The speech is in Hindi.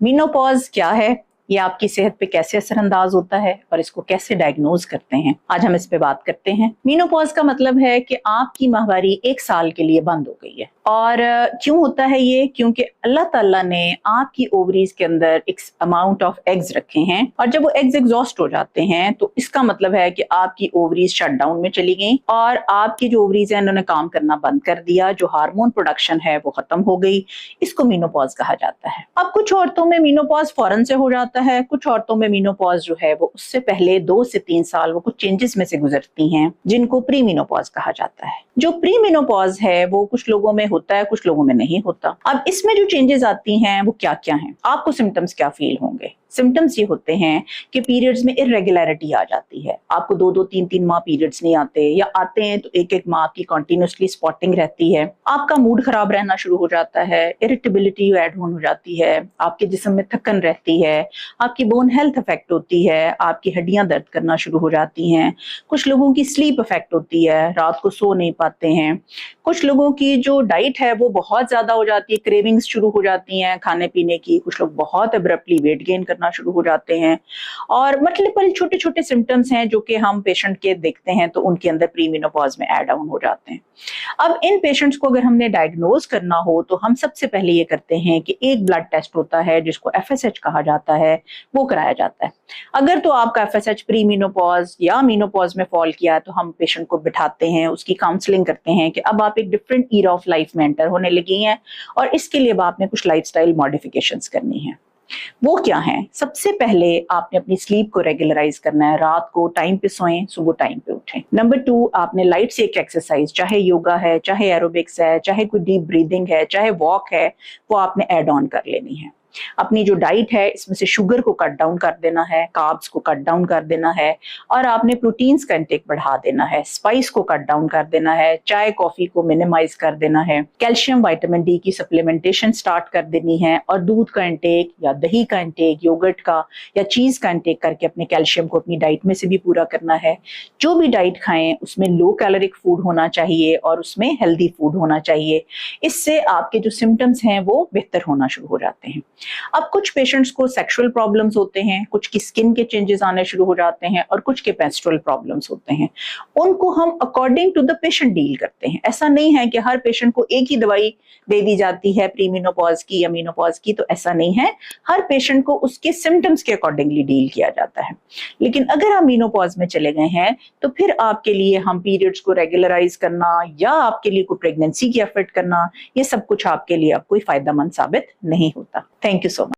मीनोपॉज क्या है, ये आपकी सेहत पे कैसे असरअंदाज होता है और इसको कैसे डायग्नोज करते हैं, आज हम इस पे बात करते हैं। मीनोपॉज का मतलब है कि आपकी माहवारी 1 साल के लिए बंद हो गई है। और क्यों होता है ये? क्योंकि अल्लाह ताला ने आपकी ओवरीज के अंदर एक अमाउंट ऑफ एग्स रखे हैं और जब वो एग्स एग्जॉस्ट हो जाते हैं तो इसका मतलब है कि आपकी ओवरीज शट डाउन में चली गई और आपकी जो ओवरीज है उन्होंने काम करना बंद कर दिया, जो हार्मोन प्रोडक्शन है वो खत्म हो गई। इसको मीनोपॉज कहा जाता है। अब कुछ औरतों में मीनोपॉज फौरन से हो जाता है, कुछ औरतों में मीनोपॉज जो है वो उससे पहले 2 से 3 साल वो कुछ चेंजेस में से गुजरती हैं, जिनको प्री मीनोपॉज कहा जाता है। जो प्री मीनोपॉज है वो कुछ लोगों में होता है, कुछ लोगों में नहीं होता। अब इसमें जो चेंजेस आती हैं वो क्या क्या हैं, आपको सिम्टम्स क्या फील होंगे? सिम्टम्स ये होते हैं कि पीरियड्स में इरेगुलरिटी आ जाती है। आपको 2-2, 3-3 माह पीरियड्स नहीं आते, या आते हैं तो 1-1 माह की कंटिन्यूअसली स्पॉटिंग रहती है। आपका मूड खराब रहना शुरू हो जाता है, इरिटेबिलिटी ऐड हो जाती है, आपके जिस्म में थकन रहती है, आपकी बोन हेल्थ अफेक्ट होती है, आपकी हड्डियां दर्द करना शुरू हो जाती हैं। कुछ लोगों की स्लीप अफेक्ट होती है, रात को सो नहीं पाते हैं। कुछ लोगों की जो डाइट है वो बहुत ज्यादा हो जाती है, क्रेविंग्स शुरू हो जाती हैं खाने पीने की। कुछ लोग बहुत अब्रप्टली वेट गेन करना शुरू हो जाते हैं। और मल्टीपल छोटे छोटे सिम्टम्स हैं जो कि हम पेशेंट के देखते हैं तो उनके अंदर प्री मेनोपॉज में ऐड डाउन हो जाते हैं। अब इन पेशेंट्स को अगर हमने डायग्नोज करना हो तो हम सबसे पहले ये करते हैं कि एक ब्लड टेस्ट होता है जिसको FSH कहा जाता है, वो कराया जाता है। अगर तो आपका FSH प्री मेनोपॉज या मेनोपॉज में फॉल किया है तो हम पेशेंट को बिठाते हैं, उसकी काउंसलिंग करते हैं कि अब आप एक डिफरेंट ईरा ऑफ लाइफ में एंटर होने लगी हैं और इसके लिए अब आपने कुछ लाइफस्टाइल मॉडिफिकेशंस करनी है। वो क्या है? सबसे पहले आपने अपनी स्लीप को रेगुलराइज करना है, रात को टाइम पे सोएं, सुबह टाइम पे उठें। नंबर 2, आपने लाइट से एक एक्सरसाइज, चाहे योगा है, चाहे एरोबिक्स है, चाहे कोई डीप ब्रीदिंग है, चाहे वॉक है, वो आपने ऐड ऑन कर लेनी है। अपनी जो डाइट है इसमें से शुगर को कट डाउन कर देना है, कार्ब्स को कट डाउन कर देना है और आपने प्रोटीन्स का इंटेक बढ़ा देना है, स्पाइस को कट डाउन कर देना है, चाय कॉफी को मिनिमाइज कर देना है, कैल्शियम विटामिन डी की सप्लीमेंटेशन स्टार्ट कर देनी है और दूध का इंटेक या दही का इंटेक, योगर्ट का या चीज का इंटेक करके अपने कैल्शियम को अपनी डाइट में से भी पूरा करना है। जो भी डाइट खाएं उसमें लो कैलोरिक फूड होना चाहिए और उसमें हेल्दी फूड होना चाहिए। इससे आपके जो सिम्टम्स हैं वो बेहतर होना शुरू हो जाते हैं। अब कुछ पेशेंट्स को सेक्सुअल प्रॉब्लम्स होते हैं, कुछ की स्किन के चेंजेस आने शुरू हो जाते हैं और कुछ के मेंस्ट्रुअल प्रॉब्लम्स होते हैं। उनको हम according to the patient deal करते हैं। ऐसा नहीं है कि हर पेशेंट को एक ही दवाई दे दी जाती है प्री मेनोपॉज की या मेनोपॉज की, तो ऐसा नहीं है। हर पेशेंट को उसके सिम्टम्स के अकॉर्डिंगली डील किया जाता है। लेकिन अगर हम मेनोपॉज में चले गए हैं तो फिर आपके लिए हम पीरियड्स को रेगुलराइज करना या आपके लिए कोई प्रेगनेंसी की एफर्ट करना, ये सब कुछ आपके लिए अब कोई फायदेमंद साबित नहीं होता। Thank you so much.